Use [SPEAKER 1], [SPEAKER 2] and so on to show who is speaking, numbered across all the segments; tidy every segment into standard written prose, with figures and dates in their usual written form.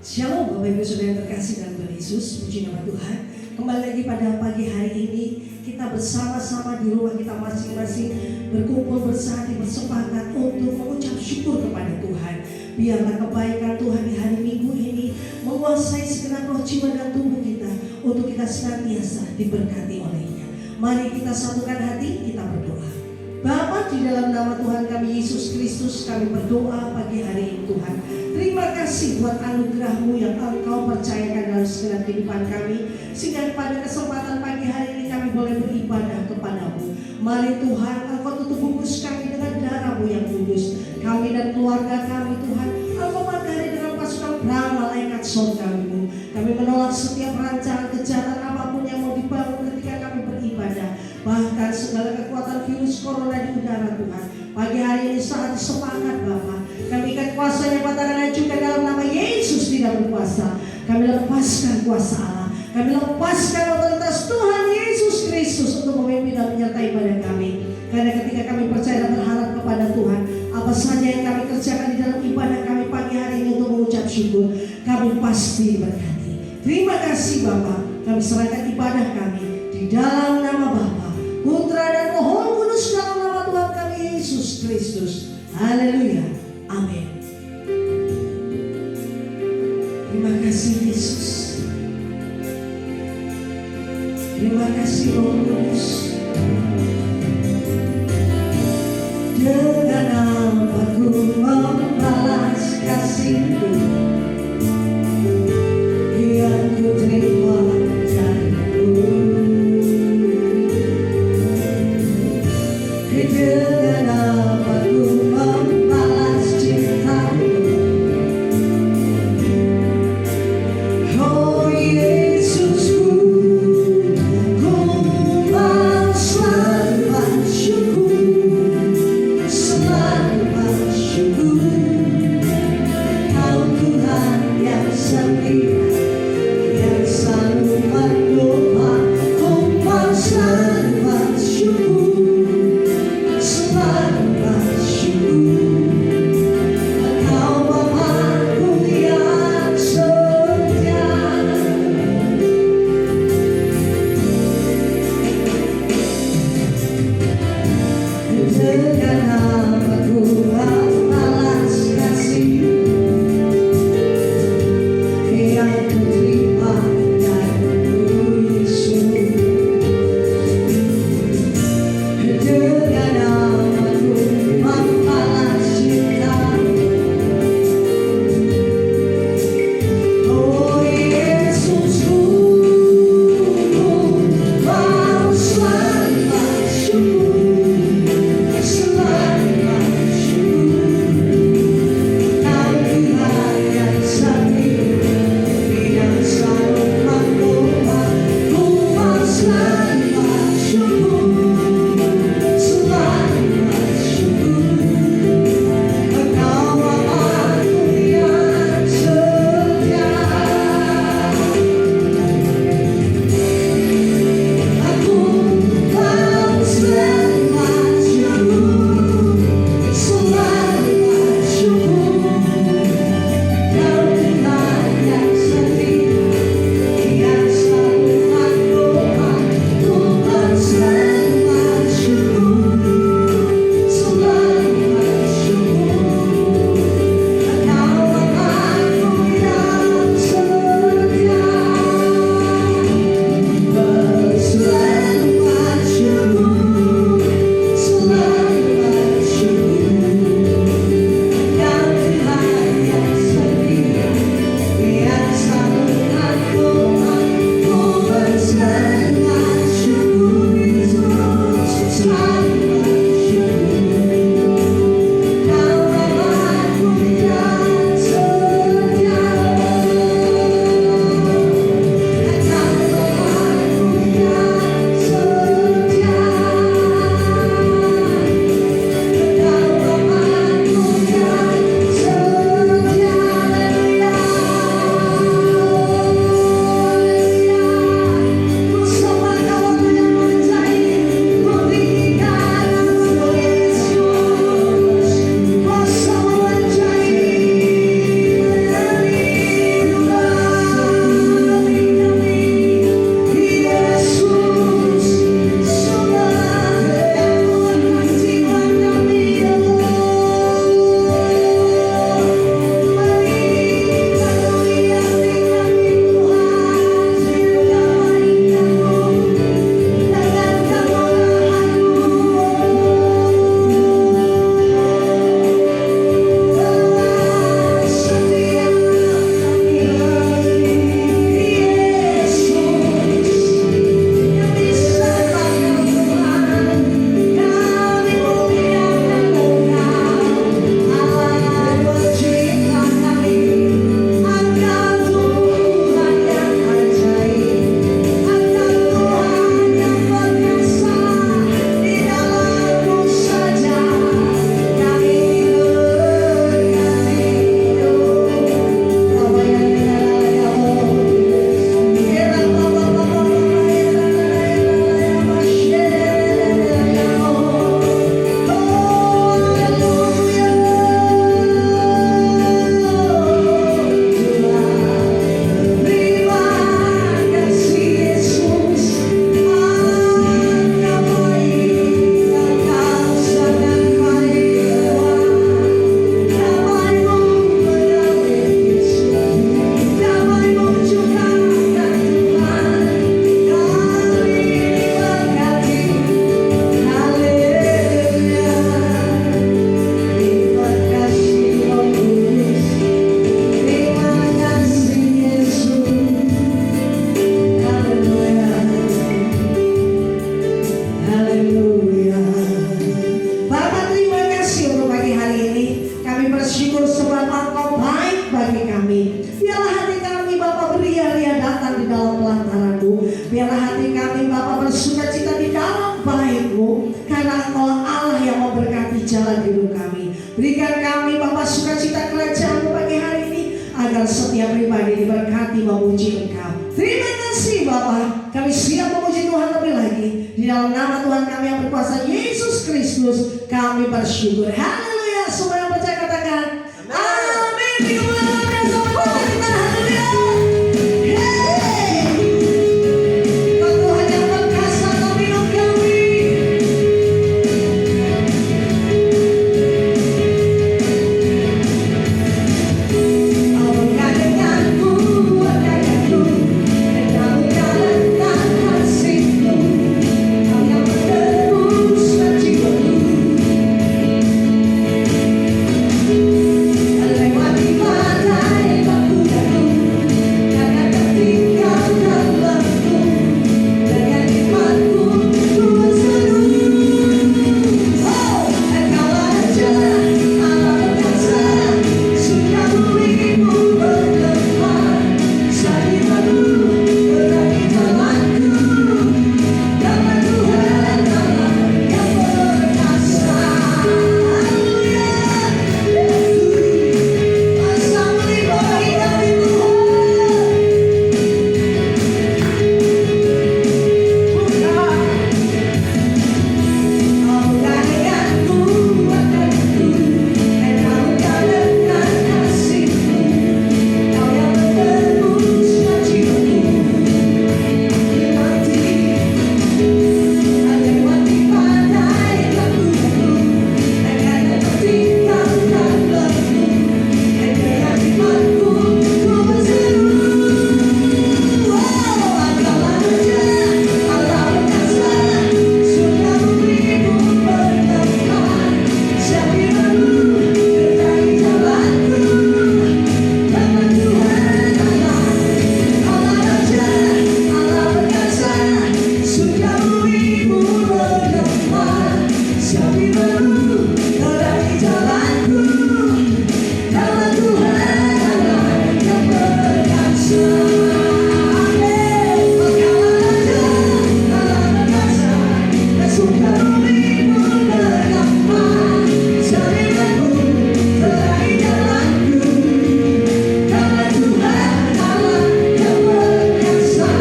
[SPEAKER 1] Shalom Bapak Ibu Saudara yang terkasih dalam Tuhan Yesus, puji nama Tuhan. Kembali lagi pada pagi hari ini, kita bersama-sama di rumah kita masing-masing berkumpul bersama bersepakat untuk mengucap syukur kepada Tuhan. Biarlah kebaikan Tuhan di hari Minggu ini menguasai segenap roh, jiwa dan tubuh kita untuk kita senantiasa diberkati olehnya. Mari kita satukan hati, kita berdoa. Bapa, di dalam nama Tuhan kami Yesus Kristus, kami berdoa pagi hari ini Tuhan. Terima kasih buat anugerah-Mu yang Engkau percayakan dalam segenap kehidupan kami, sehingga pada kesempatan pagi hari ini kami boleh beribadah kepada-Mu. Mari Tuhan, Engkau tutup bungkus kami dengan darah-Mu yang kudus. Kami dan keluarga kami Tuhan, Engkau matahari dengan pasukan perang malaikat surga-Mu. Kami menolak setiap rancangan kejahatan apapun yang mau dibangun ketika kami beribadah. Bahkan segala kekuatan virus corona di udara Tuhan, pagi hari ini saat semangat Bapa, kami ikat kuasanya patahkan juga dalam nama Yesus tidak berkuasa. Kami lepaskan kuasa Allah, kami lepaskan otoritas Tuhan Yesus Kristus untuk memimpin dan menyertai pada kami. Karena ketika kami percaya dan berharap kepada Tuhan, apa saja yang kami kerjakan di dalam ibadah kami pagi hari ini untuk mengucap syukur, kami pasti diberkati. Terima kasih Bapa, kami serahkan ibadah kami di dalam nama Bapa, Putra dan Roh Kudus, dalam nama Tuhan kami Yesus Kristus. Haleluya. Amin. Terima kasih Yesus. Terima kasih Roh Kudus. Dengan apa ku membalas kasih-Mu yang ku terima darimu. Dengan apa ku membalas cinta-Mu, oh Yesusku, ku mau selalu Biarlah hati kami Bapa bersuka cita di dalam baik-Mu, karena Engkau Allah yang memberkati jalan hidup kami. Berikan kami Bapa sukacita kerajaan-Mu pagi hari ini, agar setiap pribadi diberkati memuji Engkau. Terima kasih Bapa, kami siap memuji Tuhan lebih lagi. Di dalam nama Tuhan kami yang berkuasa Yesus Kristus kami bersyukur. Haleluya. Semua yang percaya katakan amin. Haleluya. Tuhan yang perkasa dalam hidup kami. Apakah denganku, apakah denganku, dan kamu jalankan kasih-Mu, Kau yang meneruskan jiwaku. Lewati badai batu-batu, jangan tertinggalkan aku. Dengan imanku ku berseru, oh, Engkau Raja Allah perkasa, surga-Mu ingin-Mu bergema. Salib-Mu terangi jalanku, karena Tuhan Allah yang perkasa. Haleluya. Masa melimpahi kami Tuhan. Apakah denganku, apakah denganku, dan kamu jalankan kasih-Mu, Kau yang meneruskan jiwaku. Lewati badai batu-batu, jangan tertinggalkan aku. Dengan imanku ku berseru, oh, Engkau Raja Allah perkasa, surga-Mu ingin-Mu bergema. Salib-Mu terangi jalanku, karena Tuhan Allah Raja Allah perkasa, surga-Mu ingin-Mu bergema. Salib-Mu terangi jalanku, karena Tuhan Allah yang perkasa. Amin. Engkau Raja Allah perkasa, dan surga-Mu ingin-Mu bergema. Salib-Mu terangi jalanku, karena Tuhan Allah yang perkasa.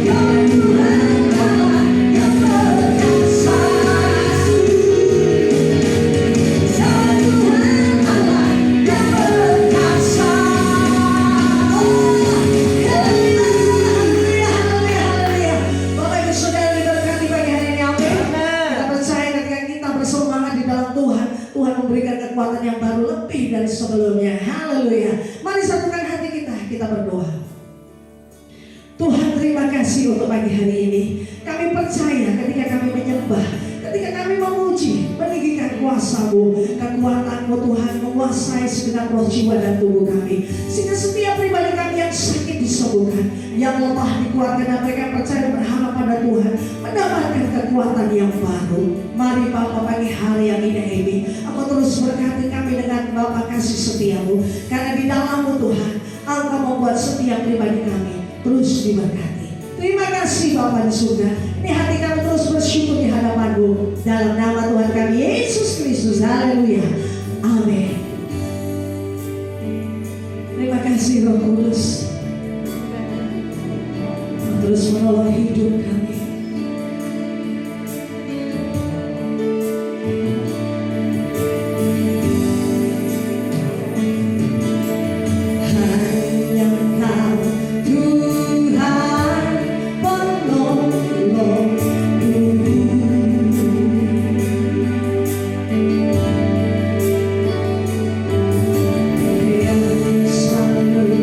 [SPEAKER 1] Karena Tuhan Allah yang perkasa. Karena Tuhan Allah yang perkasa. Haleluya, haleluya, haleluya. Bapak Ibu Saudara diberkati pagi hari ini, amin. Kita percaya ketika kita bersemangat di dalam Tuhan, Tuhan memberikan kekuatan yang baru lebih dari sebelumnya. Haleluya. Mari satukan hati kita berdoa. Tuhan, terima kasih untuk pagi hari ini. Kami percaya ketika kami menyembah, ketika kami memuji, meninggikan kuasa-Mu, kekuatan-Mu Tuhan menguasai segenap roh, jiwa, dan tubuh kami, sehingga setiap pribadi kami yang sakit disembuhkan, yang lemah dikuatkan, dan mereka percaya dan berharap pada Tuhan mendapatkan kekuatan yang baru. Mari Bapa pagi hari yang indah ini, Engkau terus berkati kami dengan Bapa kasih setia-Mu, karena di dalam-Mu Tuhan Engkau membuat setiap pribadi kami terus diberkati. Terima kasih Bapa di surga. Ini hati kami terus bersyukur di hadapan-Mu, dalam nama Tuhan kami Yesus Kristus. Haleluya. Amin. Terima kasih Roh Kudus, terus menolong hidup kami. Hanya Engkau Tuhan penolongku, yang selalu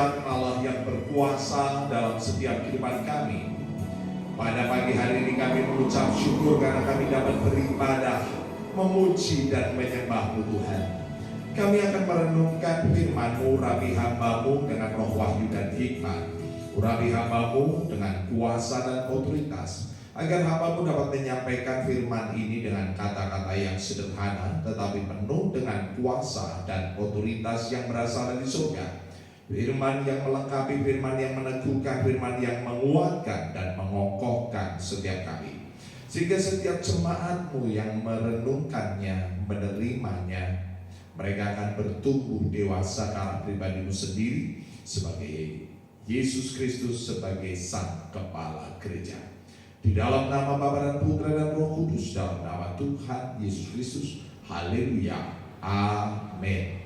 [SPEAKER 2] zat Allah yang berkuasa dalam setiap kehidupan kami. Pada pagi hari ini kami mengucap syukur karena kami dapat beribadah, memuji dan menyembah Tuhan. Kami akan merenungkan firman-Mu, urapi hamba-Mu dengan roh wahyu dan hikmat. Urapi hamba-Mu dengan kuasa dan otoritas, agar hamba-Mu dapat menyampaikan firman ini dengan kata-kata yang sederhana, tetapi penuh dengan kuasa dan otoritas yang berasal dari surga. Firman yang melengkapi, firman yang meneguhkan, firman yang menguatkan dan mengokohkan setiap kami. Sehingga setiap jemaat-Mu yang merenungkannya, menerimanya, mereka akan bertumbuh dewasa ke arah pribadi-Mu sendiri sebagai Yesus Kristus sebagai Sang Kepala Gereja. Di dalam nama Bapa dan Putra dan Roh Kudus, dalam nama Tuhan Yesus Kristus. Haleluya. Amin.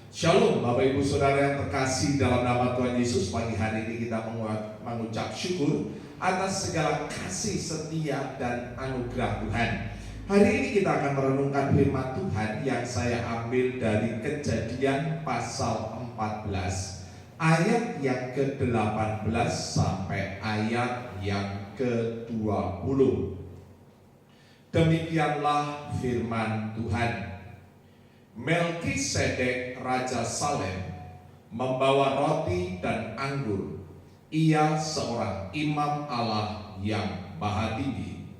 [SPEAKER 2] Shalom Bapak Ibu Saudara yang terkasih dalam nama Tuhan Yesus. Pagi hari ini kita mengucap syukur atas segala kasih setia dan anugerah Tuhan. Hari ini kita akan merenungkan firman Tuhan yang saya ambil dari Kejadian pasal 14 ayat yang ke-18 sampai ayat yang ke-20. Demikianlah firman Tuhan. Melkisedek Raja Salem membawa roti dan anggur. Ia seorang imam Allah yang Maha Tinggi.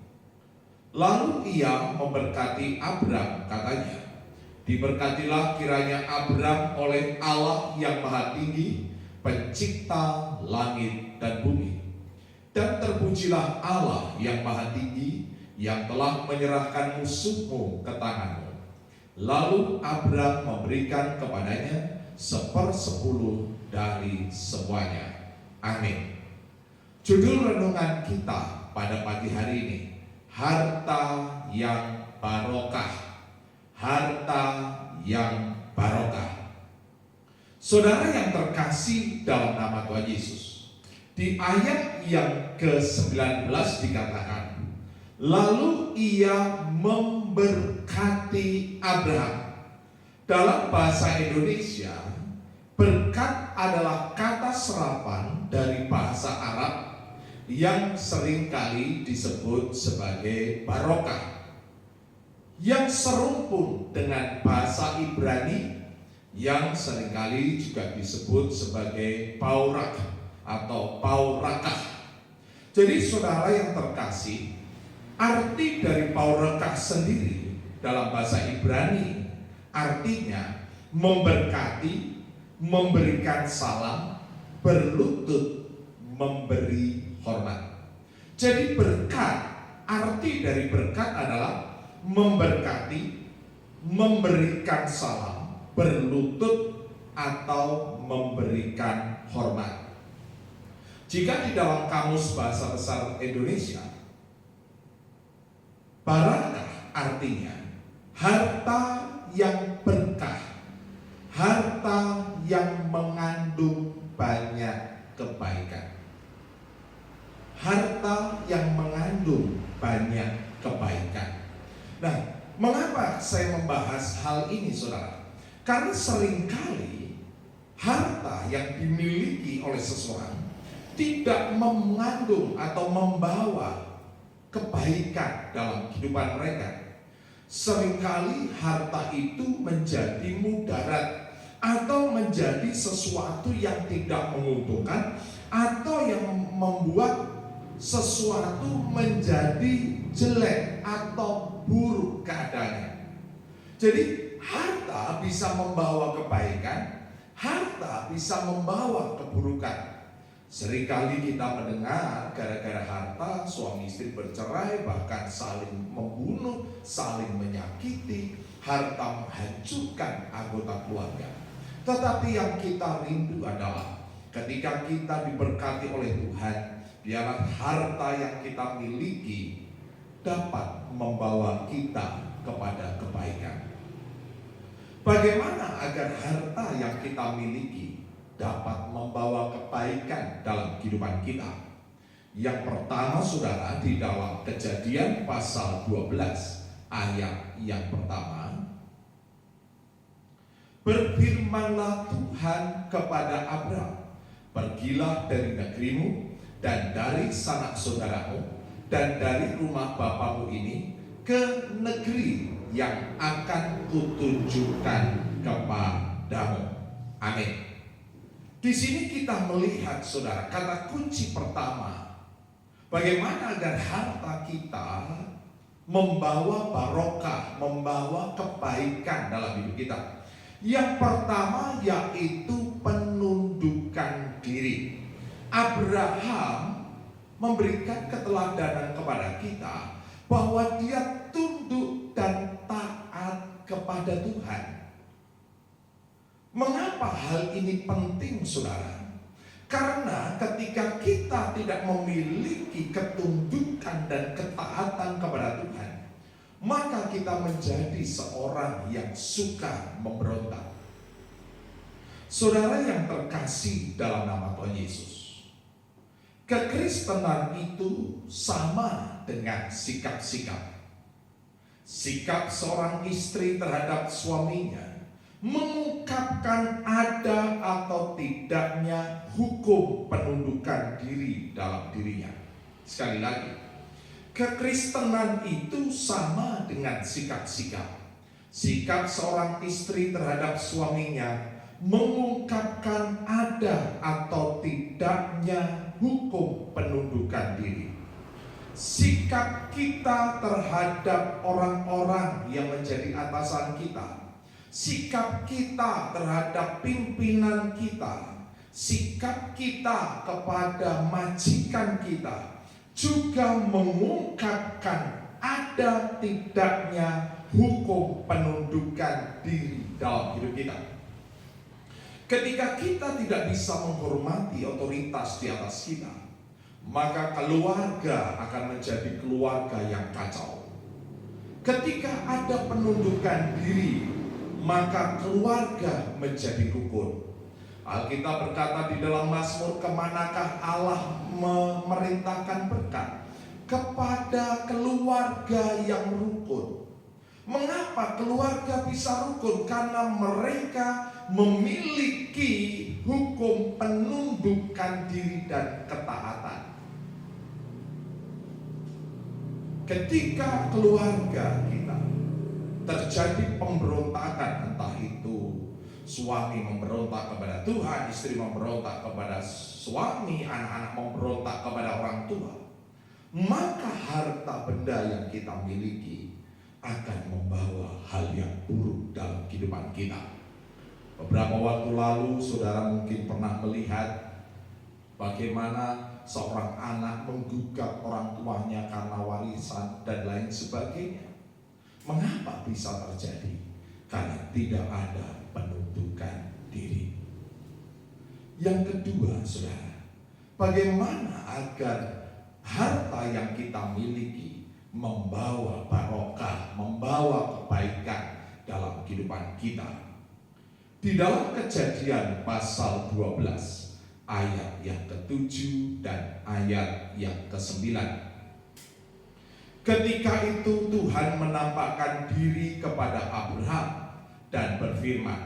[SPEAKER 2] Lalu ia memberkati Abram, katanya, diberkatilah kiranya Abram oleh Allah yang Maha Tinggi, pencipta langit dan bumi. Dan terpujilah Allah yang Maha Tinggi, yang telah menyerahkan musuhmu ke tanganmu. Lalu Abram memberikan kepadanya 1/10 dari semuanya. Amin. Judul renungan kita pada pagi hari ini, harta yang barokah. Harta yang barokah. Saudara yang terkasih dalam nama Tuhan Yesus, di ayat yang ke-19 dikatakan, lalu ia memberkati Abraham. Dalam bahasa Indonesia, berkat adalah kata serapan dari bahasa Arab yang seringkali disebut sebagai barokah, yang serumpun dengan bahasa Ibrani yang seringkali juga disebut sebagai paurak atau paurakah. Jadi saudara yang terkasih, arti dari paurakah sendiri dalam bahasa Ibrani artinya memberkati, memberikan salam, berlutut, memberi hormat. Jadi berkat, arti dari berkat adalah memberkati, memberikan salam, berlutut, atau memberikan hormat. Jika di dalam kamus bahasa besar Indonesia, barakah artinya harta yang berkah, harta yang mengandung banyak kebaikan. Harta yang mengandung banyak kebaikan. Nah, mengapa saya membahas hal ini, saudara? Karena seringkali harta yang dimiliki oleh seseorang tidak mengandung atau membawa kebaikan dalam kehidupan mereka. Seringkali harta itu menjadi mudarat atau menjadi sesuatu yang tidak menguntungkan, atau yang membuat sesuatu menjadi jelek atau buruk keadaannya. Jadi harta bisa membawa kebaikan, harta bisa membawa keburukan. Seringkali kita mendengar gara-gara harta suami istri bercerai, bahkan saling membunuh, saling menyakiti, harta menghancurkan anggota keluarga. Tetapi yang kita rindu adalah ketika kita diberkati oleh Tuhan, biarlah harta yang kita miliki dapat membawa kita kepada kebaikan. Bagaimana agar harta yang kita miliki dapat membawa kebaikan dalam kehidupan kita? Yang pertama, saudara, di dalam Kejadian pasal 12 ayat yang pertama, berfirman Berfirmanlah Tuhan kepada Abram, pergilah dari negerimu dan dari sanak saudaramu dan dari rumah bapamu ini ke negeri yang akan kutunjukkan kepadamu. Amin. Di sini kita melihat, saudara, kata kunci pertama, bagaimana agar harta kita membawa barokah, membawa kebaikan dalam hidup kita. Yang pertama yaitu penundukan diri. Abraham memberikan keteladanan kepada kita bahwa dia tunduk dan taat kepada Tuhan. Mengapa hal ini penting, saudara? Karena ketika kita tidak memiliki ketundukan dan ketaatan kepada Tuhan, maka kita menjadi seorang yang suka memberontak. Saudara yang terkasih dalam nama Tuhan Yesus, kekristenan itu sama dengan sikap-sikap. Sikap seorang istri terhadap suaminya mengungkapkan ada atau tidaknya hukum penundukan diri dalam dirinya. Sekali lagi, kekristenan itu sama dengan sikap-sikap. Sikap seorang istri terhadap suaminya mengungkapkan ada atau tidaknya hukum penundukan diri. Sikap kita terhadap orang-orang yang menjadi atasan kita, sikap kita terhadap pimpinan kita, sikap kita kepada majikan kita juga mengungkapkan ada tidaknya hukum penundukan diri dalam hidup kita. Ketika kita tidak bisa menghormati otoritas di atas kita, maka keluarga akan menjadi keluarga yang kacau. Ketika ada penundukan diri, maka keluarga menjadi rukun. Alkitab berkata di dalam Mazmur, kemanakah Allah memerintahkan berkat? Kepada keluarga yang rukun. Mengapa keluarga bisa rukun? Karena mereka memiliki hukum penundukan diri dan ketaatan. Ketika keluarga kita terjadi pemberontakan, entah itu suami memberontak kepada Tuhan, istri memberontak kepada suami, anak-anak memberontak kepada orang tua, maka harta benda yang kita miliki akan membawa hal yang buruk dalam kehidupan kita. Beberapa waktu lalu saudara mungkin pernah melihat bagaimana seorang anak menggugat orang tuanya karena warisan dan lain sebagainya. Mengapa bisa terjadi? Karena tidak ada penundukan diri. Yang kedua, saudara, bagaimana agar harta yang kita miliki membawa barokah, membawa kebaikan dalam kehidupan kita? Di dalam Kejadian pasal 12 ayat yang ke-7 dan ayat yang ke-9. Ketika itu Tuhan menampakkan diri kepada Abraham dan berfirman,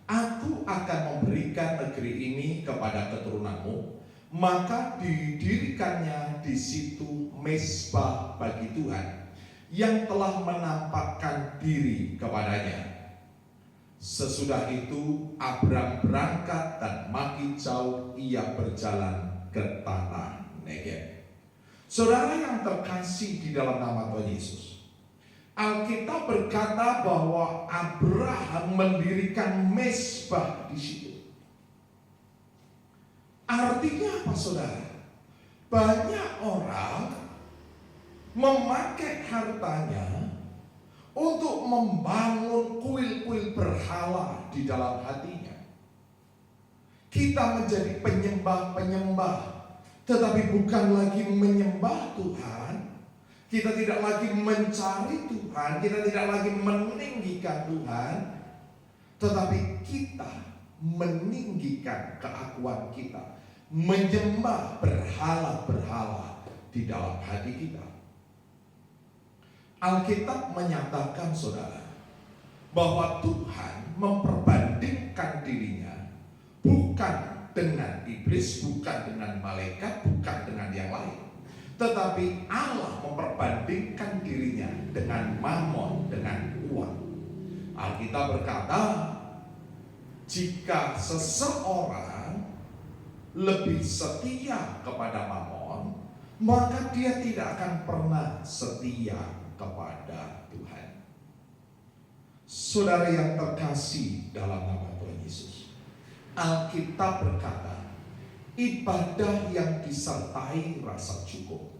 [SPEAKER 2] Aku akan memberikan negeri ini kepada keturunanmu, maka didirikannya di situ mezbah bagi Tuhan yang telah menampakkan diri kepadanya. Sesudah itu Abram berangkat dan makin jauh ia berjalan ke tanah Negeb. Saudara yang terkasih di dalam nama Tuhan Yesus, Alkitab berkata bahwa Abraham mendirikan mezbah di situ. Artinya apa, saudara? Banyak orang memakai hartanya untuk membangun kuil-kuil berhala di dalam hatinya. Kita menjadi penyembah-penyembah, tetapi bukan lagi menyembah Tuhan. Kita tidak lagi mencari Tuhan, kita tidak lagi meninggikan Tuhan, tetapi kita meninggikan keakuan kita, menyembah berhala-berhala di dalam hati kita. Alkitab menyatakan, saudara, bahwa Tuhan memperbandingkan membandingkan dirinya bukan dengan iblis, bukan dengan malaikat, bukan dengan yang lain. Tetapi Allah memperbandingkan dirinya dengan mamon, dengan uang. Alkitab berkata, jika seseorang lebih setia kepada mamon, maka dia tidak akan pernah setia kepada Tuhan. Saudara yang terkasih dalam nama Tuhan Yesus, Alkitab berkata, ibadah yang disertai rasa cukup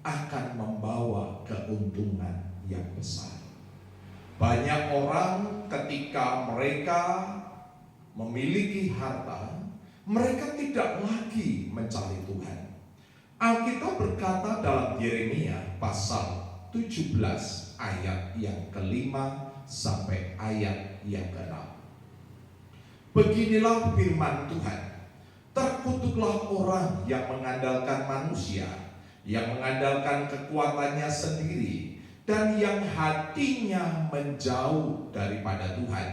[SPEAKER 2] akan membawa keuntungan yang besar. Banyak orang ketika mereka memiliki harta, mereka tidak lagi mencari Tuhan. Alkitab berkata dalam Yeremia pasal 17 ayat yang kelima sampai ayat yang ke-6. Beginilah firman Tuhan. Terkutuklah orang yang mengandalkan manusia, yang mengandalkan kekuatannya sendiri, dan yang hatinya menjauh daripada Tuhan.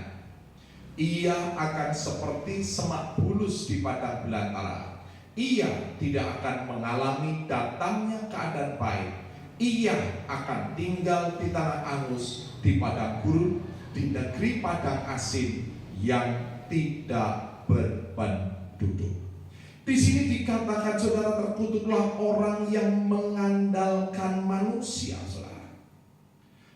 [SPEAKER 2] Ia akan seperti semak bulus di padang belantara. Ia tidak akan mengalami datangnya keadaan baik. Ia akan tinggal di tanah angus, di padang gurun, di negeri padang asin yang tidak berpenduduk. Di sini dikatakan, saudara, terkutuklah orang yang mengandalkan manusia, saudara.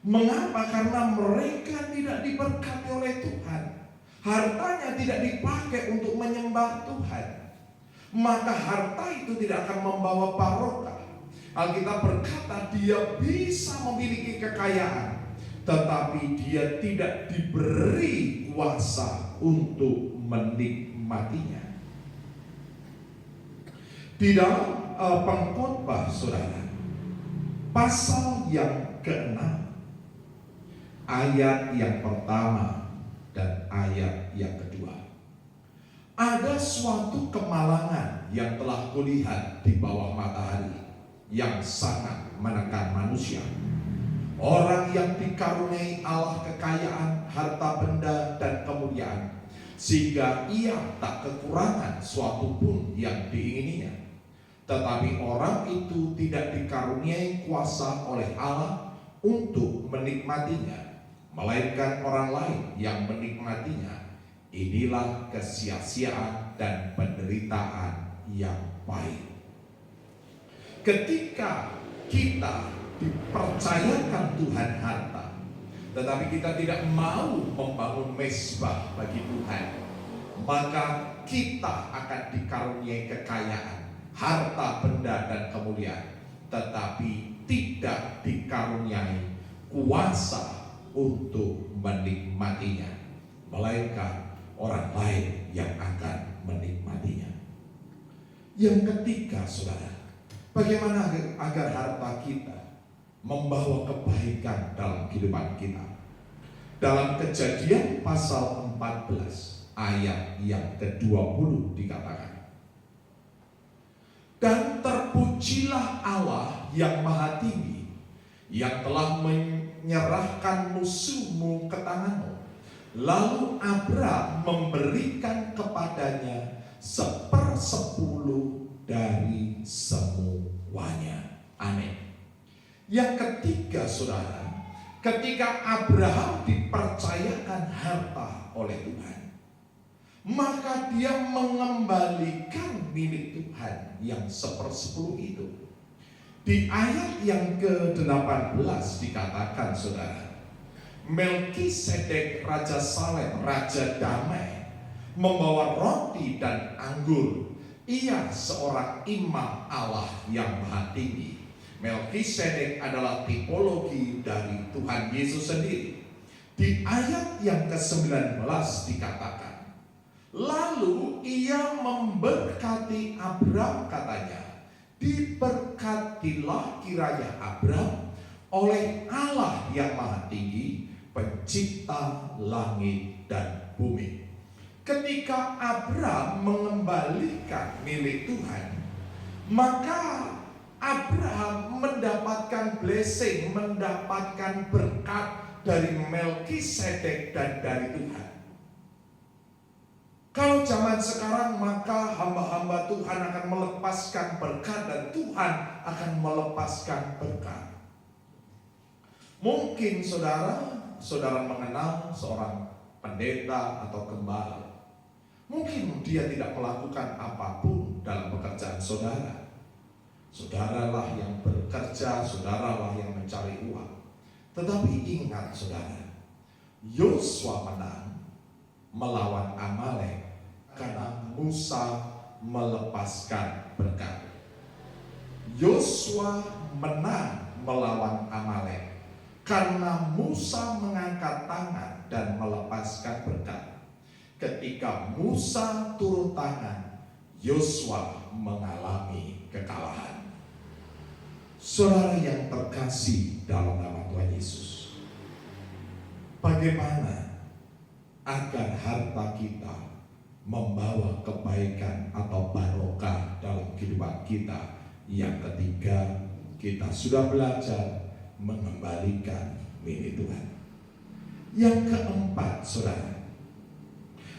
[SPEAKER 2] Mengapa? Karena mereka tidak diberkati oleh Tuhan. Hartanya tidak dipakai untuk menyembah Tuhan. Maka harta itu tidak akan membawa barokah. Alkitab berkata dia bisa memiliki kekayaan, tetapi dia tidak diberi kuasa untuk menikmatinya. Di dalam Pengkhotbah, saudara, pasal yang ke-6, ayat yang pertama dan ayat yang kedua, ada suatu kemalangan yang telah kulihat di bawah matahari yang sangat menekan manusia. Orang yang dikaruniai Allah kekayaan, harta benda, dan kemuliaan, sehingga ia tak kekurangan suatu pun yang diingininya. Tetapi orang itu tidak dikaruniai kuasa oleh Allah untuk menikmatinya, melainkan orang lain yang menikmatinya. Inilah kesia-siaan dan penderitaan yang pahit. Ketika kita dipercayakan Tuhan harta, tetapi kita tidak mau membangun mezbah bagi Tuhan, maka kita akan dikaruniai kekayaan, harta benda dan kemuliaan, tetapi tidak dikaruniai kuasa untuk menikmatinya, melainkan orang lain yang akan menikmatinya. Yang ketiga, saudara, bagaimana agar harta kita membawa kebaikan dalam kehidupan kita? Dalam Kejadian pasal 14 ayat yang ke-20 dikatakan, dan terpujilah Allah yang maha tinggi, yang telah menyerahkan musuhmu ke tanganmu. Lalu Abraham memberikan kepadanya 1/10 dari semuanya. Amin. Yang ketiga, saudara, ketika Abraham dipercayakan harta oleh Tuhan, maka dia mengembalikan milik Tuhan yang 1/10 itu. Di ayat yang ke-18 dikatakan, saudara, Melkisedek Raja Salem, Raja Damai, membawa roti dan anggur. Ia seorang imam Allah yang maha tinggi. Melkisedek adalah tipologi dari Tuhan Yesus sendiri. Di ayat yang ke-19 dikatakan, lalu ia memberkati Abraham, katanya, diberkatilah kiranya Abraham oleh Allah yang maha tinggi, pencipta langit dan bumi. Ketika Abraham mengembalikan milik Tuhan, maka Abraham mendapatkan blessing, mendapatkan berkat dari Melkisedek dan dari Tuhan. Kalau zaman sekarang, maka hamba-hamba Tuhan akan melepaskan berkat dan Tuhan akan melepaskan berkat. Mungkin saudara mengenal seorang pendeta atau gembala. Mungkin dia tidak melakukan apapun dalam pekerjaan saudara. Saudaralah yang bekerja, saudaralah yang mencari uang. Tetapi ingat saudara, Yosua menang melawan Amalek karena Musa melepaskan berkat. Yosua menang melawan Amalek karena Musa mengangkat tangan dan melepaskan berkat. Ketika Musa turun tangan, Yosua mengalami kekalahan. Saudara yang terkasih dalam nama Tuhan Yesus, bagaimana agar harta kita membawa kebaikan atau barokah dalam kehidupan kita? Yang ketiga, kita sudah belajar mengembalikan milik Tuhan. Yang keempat, saudara,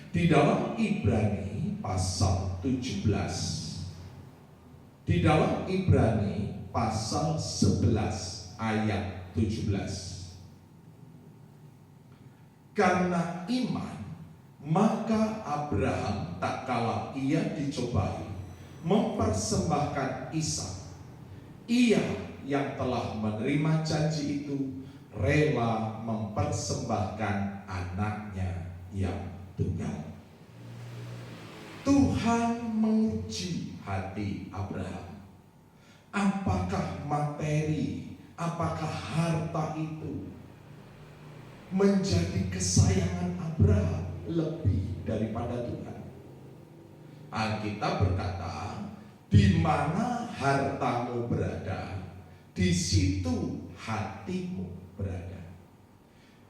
[SPEAKER 2] di dalam Ibrani pasal 17, di dalam Ibrani pasal 11 ayat 17. Karena iman, maka Abraham tak kala ia dicobai mempersembahkan Ishak, ia yang telah menerima janji itu rela mempersembahkan anaknya yang tunggal. Tuhan menguji hati Abraham. Apakah materi, apakah harta itu menjadi kesayangan Abraham lebih daripada Tuhan? Alkitab berkata, di mana hartamu berada, di situ hatimu berada.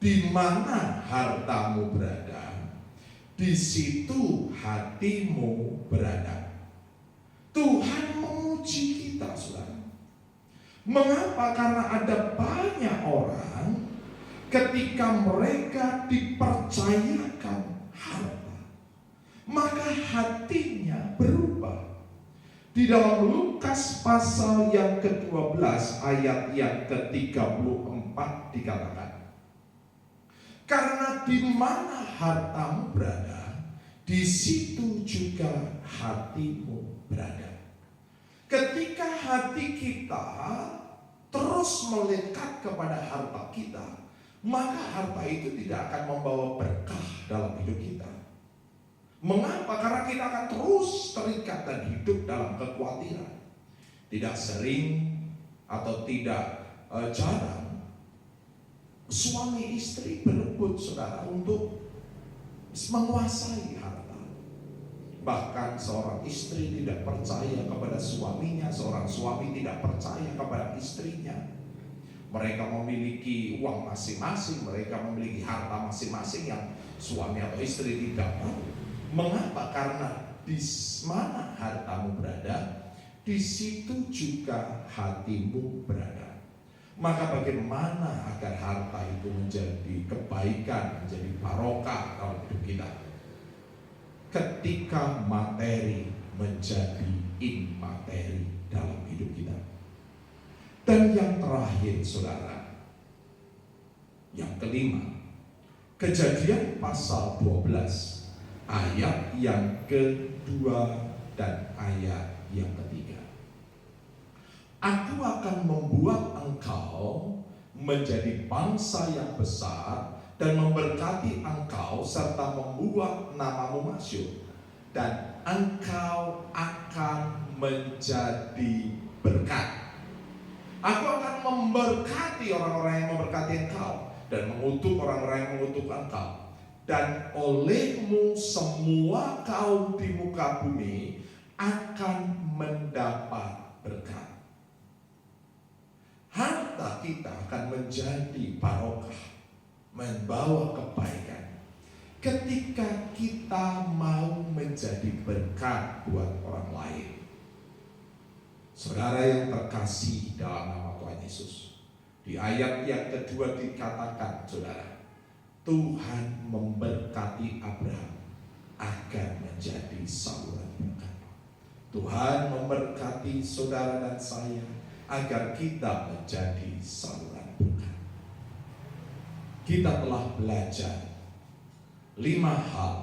[SPEAKER 2] Di mana hartamu berada, di situ hatimu berada. Tuhan menguji kita, saudara. Mengapa? Karena ada banyak orang ketika mereka dipercayakan harta, maka hatinya berubah. Di dalam Lukas pasal yang ke-12 ayat yang ke-34 dikatakan, karena di mana hartamu berada, di situ juga hatimu berada. Ketika hati kita terus melekat kepada harta kita, maka harta itu tidak akan membawa berkah dalam hidup kita. Mengapa? Karena kita akan terus terikat dan hidup dalam kekhawatiran. Tidak sering atau tidak jarang suami istri berebut, saudara, untuk menguasai harta. Bahkan seorang istri tidak percaya kepada suaminya, seorang suami tidak percaya kepada istrinya. Mereka memiliki uang masing-masing, mereka memiliki harta masing-masing yang suami atau istri tidak tahu. Mengapa? Karena di mana hartamu berada, di situ juga hatimu berada. Maka bagaimana agar harta itu menjadi kebaikan, menjadi barokah dalam hidup kita? Ketika materi menjadi immateri dalam hidup kita. Dan yang terakhir, saudara, yang kelima, Kejadian pasal 12 ayat yang kedua dan ayat yang ketiga. Aku akan membuat engkau menjadi bangsa yang besar dan memberkati engkau serta membuat namamu masyhur, dan engkau akan menjadi berkat. Aku akan memberkati orang-orang yang memberkati engkau dan mengutuk orang-orang yang mengutuk engkau. Dan olehmu semua kaum di muka bumi akan mendapat berkat. Harta kita akan menjadi barokah, membawa kebaikan ketika kita mau menjadi berkat buat orang lain. Saudara yang terkasih dalam nama Tuhan Yesus, di ayat yang kedua dikatakan, saudara, Tuhan memberkati Abraham akan menjadi saluran berkat. Tuhan memberkati saudara dan saya agar kita menjadi saluran berkat. Kita telah belajar 5 hal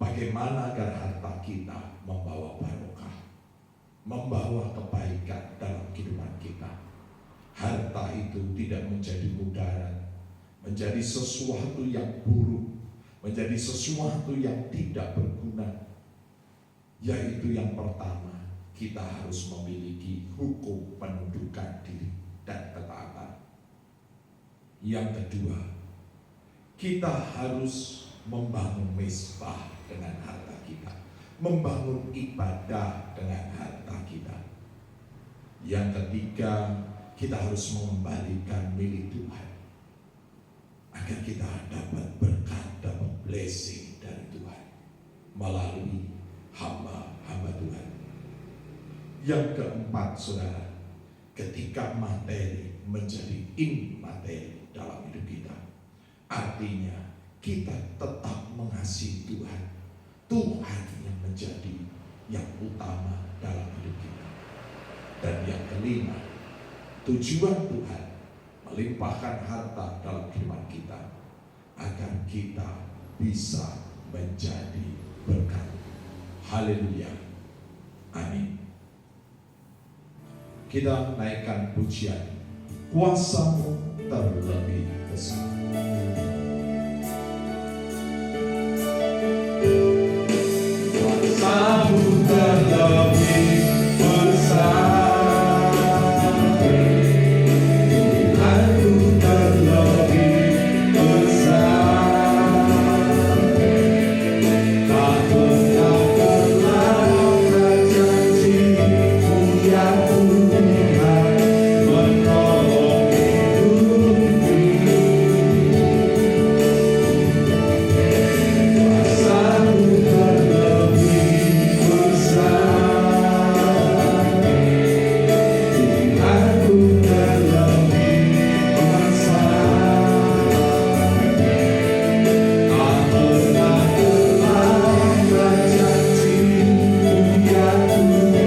[SPEAKER 2] bagaimana agar harta kita membawa barokah, membawa kebaikan dalam kehidupan kita. Harta itu tidak menjadi mudarat, menjadi sesuatu yang buruk, menjadi sesuatu yang tidak berguna. Yaitu yang pertama, kita harus memiliki hukum penundukan diri dan ketaatan. Yang kedua, kita harus membangun mezbah dengan harta kita, membangun ibadah dengan harta kita. Yang ketiga, kita harus mengembalikan milik Tuhan agar kita dapat berkat, dapat blessing dari Tuhan melalui hamba-hamba Tuhan. Yang keempat, saudara, ketika materi menjadi immateri dalam hidup kita, artinya kita tetap mengasihi Tuhan. Tuhan yang menjadi yang utama dalam hidup kita. Dan yang kelima, tujuan Tuhan melimpahkan harta dalam kehidupan kita agar kita bisa menjadi berkat. Haleluya. Amin. Kita naikkan pujian, kuasa-Mu terlebih besar. Kuasa-Mu terlebih besar, Tuhanku terlebih besar. Tak pernah terlambat janji-Mu yang Tuhan menolong hidupku. Kuasa-Mu terlebih besar, Tuhanku terlebih besar. Tak pernah terlambat janji-Mu yang Tuhan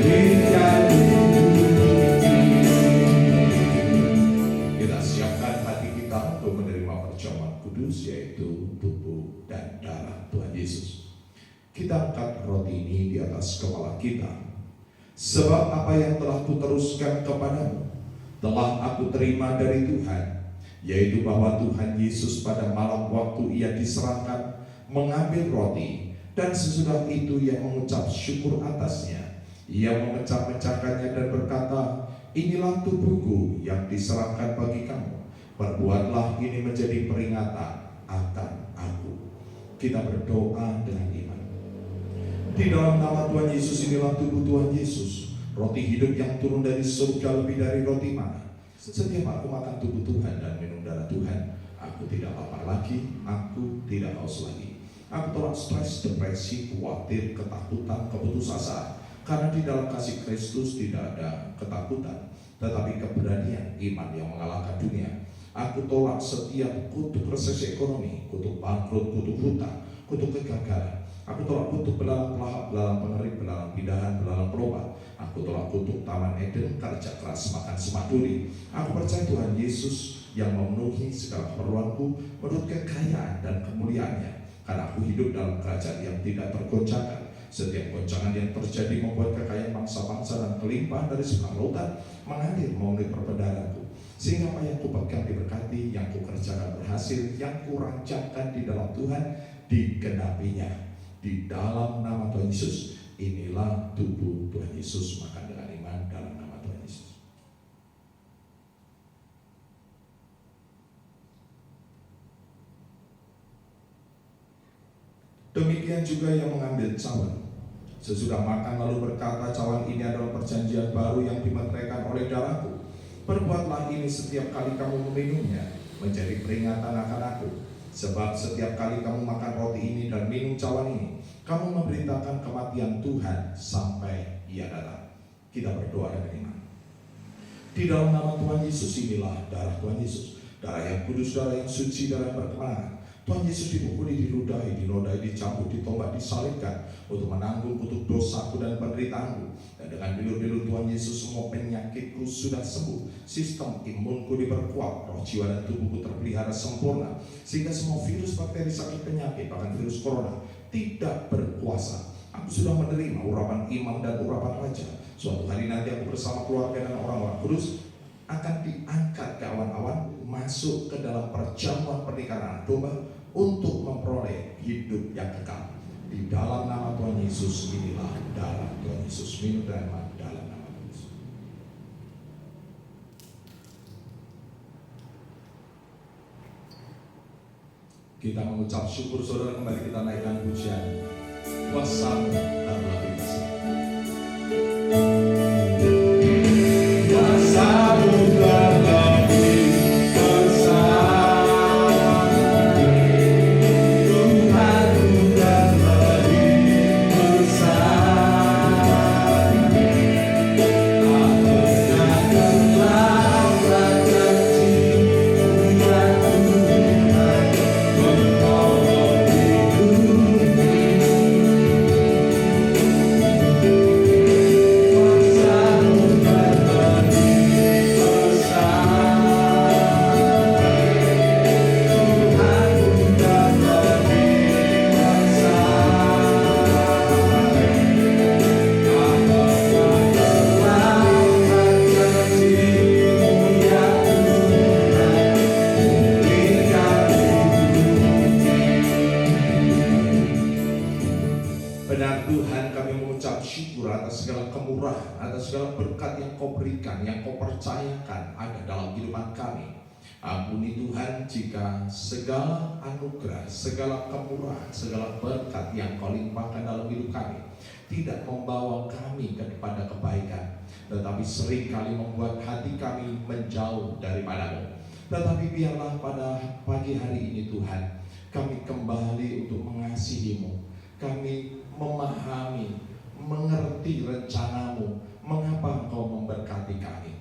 [SPEAKER 2] berikan bukti. Kita siapkan hati kita untuk menerima perjamuan kudus, yaitu tubuh dan darah Tuhan Yesus. Kita angkat roti ini di atas kepala kita. Sebab apa yang telah kuteruskan kepadamu telah aku terima dari Tuhan, yaitu bahwa Tuhan Yesus pada malam waktu Ia diserahkan mengambil roti, dan sesudah itu Ia mengucap syukur atasnya. Ia memecah-mecahkannya dan berkata, inilah tubuhku yang diserahkan bagi kamu. Perbuatlah ini menjadi peringatan akan aku. Kita berdoa dengan iman. Di dalam nama Tuhan Yesus, inilah tubuh Tuhan Yesus, roti hidup yang turun dari surga lebih dari roti mana. Setiap aku makan tubuh Tuhan dan minum darah Tuhan, aku tidak lapar lagi, aku tidak haus lagi. Aku tolak stres, depresi, khawatir, ketakutan, keputus asa. Karena di dalam kasih Kristus tidak ada ketakutan, tetapi keberanian iman yang mengalahkan dunia. Aku tolak setiap kutuk resesi ekonomi, kutuk bangkrut, kutuk hutang, kutuk kegagalan. Aku tolak kutuk belalang pelahap, belalang pengering, belalang pindahan, belalang pelobat. Aku tolak kutuk taman Eden, kerja keras, makan semak duri. Aku percaya Tuhan Yesus yang memenuhi segala keperluanku menurut kekayaan dan kemuliaannya. Karena aku hidup dalam kerajaan yang tidak tergoncangkan. Setiap goncangan yang terjadi membuat kekayaan bangsa-bangsa dan kelimpahan dari sebelah lautan mengalir memenuhi perbendaharanku. Sehingga apa yang kupegang diberkati, yang kukerjakan berhasil, yang kurancangkan di dalam Tuhan digenapinya. Di dalam nama Tuhan Yesus, inilah tubuh Tuhan Yesus. Makan dengan iman dalam nama Tuhan Yesus. Demikian juga yang mengambil cawan. Sesudah makan lalu berkata, cawan ini adalah perjanjian baru yang dimeteraikan oleh darahku. Perbuatlah ini setiap kali kamu meminumnya, menjadi peringatan akan aku. Sebab setiap kali kamu makan roti ini dan minum cawan ini, kamu memberitakan kematian Tuhan sampai Ia datang. Kita berdoa dengan iman. Di dalam nama Tuhan Yesus, inilah darah Tuhan Yesus, darah yang kudus, darah yang suci, darah yang berkemenangan. Tuhan Yesus dipukuli, diludahi, dinodai, dicambuk, ditombak, disalibkan untuk menanggung kutuk dosaku dan penderitaanku. Dan dengan bilur-bilur Tuhan Yesus semua penyakitku sudah sembuh. Sistem imunku diperkuat, roh, jiwa, dan tubuhku terpelihara sempurna, sehingga semua virus, bakteri, sakit, penyakit, bahkan virus corona tidak berkuasa. Aku sudah menerima urapan imam dan urapan raja. Suatu hari nanti aku bersama keluarga dan orang-orang kudus akan diangkat ke awan-awan, masuk ke dalam perjamuan pernikahan Anak Domba untuk memperoleh hidup yang kekal. Di dalam nama Tuhan Yesus, inilah darah Tuhan Yesus. Minum dan makan dalam nama Tuhan Yesus. Kita mengucap syukur, saudara. Kembali kita naikkan pujian kuasamu adalah bebas. Kuasamu adalah Ampuni Tuhan jika segala anugerah, segala kemurahan, segala berkat yang Kau limpahkan dalam hidup kami tidak membawa kami kepada kebaikan, tetapi seringkali membuat hati kami menjauh daripada-Mu. Tetapi biarlah pada pagi hari ini Tuhan, kami kembali untuk mengasihi-Mu. Kami memahami, mengerti rencana-Mu, mengapa Engkau memberkati kami,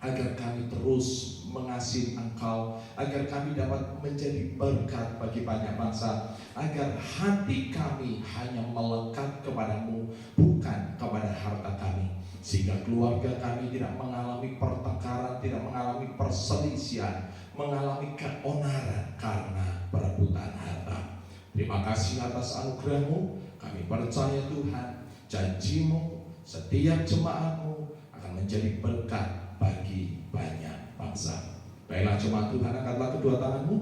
[SPEAKER 2] agar kami terus mengasihi Engkau, agar kami dapat menjadi berkat bagi banyak bangsa, agar hati kami hanya melekat kepada-Mu, bukan kepada harta kami, sehingga keluarga kami tidak mengalami pertengkaran, tidak mengalami perselisihan, mengalami keonaran karena perebutan harta. Terima kasih atas anugerah-Mu. Kami percaya Tuhan, janji-Mu, setiap jemaat-Mu akan menjadi berkat bagi banyak bangsa. Baiklah jemaat Tuhan, angkatlah kedua tanganmu,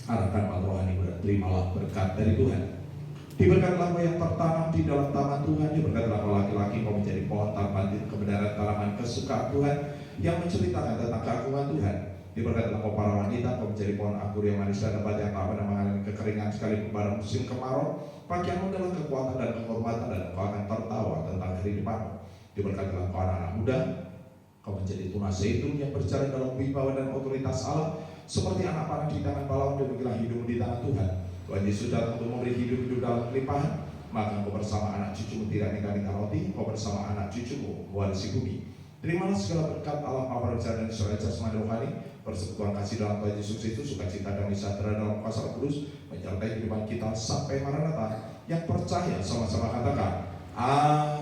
[SPEAKER 2] arahkan mata rohani, terimalah berkat dari Tuhan. Diberkatilah kau yang tertanam di dalam taman Tuhan. Diberkatilah kau laki-laki, kau menjadi pohon tampan kebenaran, tanaman kesukaan Tuhan yang menceritakan tentang keagungan Tuhan. Diberkatilah kau para wanita, kau menjadi pohon anggur yang manis dan lebat, yang tak pernah mengalami kekeringan sekalipun pada musim kemarau. Pakaianmu adalah kekuatan dan kehormatan, dan kau akan tertawa tentang kehidupanmu. Diberkatilah kau anak-anak muda, kau menjadi tunas zaitun yang berjalan dalam wibawa dan otoritas Allah, seperti anak panah di tangan pahlawan. Demikianlah hidupmu di tangan Tuhan. Tuhan Yesus datang untuk memberi hidup dalam kelimpahan. Maka kau bersama anak cucumu tidak meninggalkan roti, kau bersama anak cucumu mewarisi bumi. Terimalah segala berkat Allah Bapa dan Surga jasmani rohani, persekutuan kasih dalam Tuhan Yesus Kristus, sukacita damai sejahtera dalam kuasa Roh Kudus menyertai kehidupan kita sampai Maranatha. Yang percaya sama-sama katakan amin.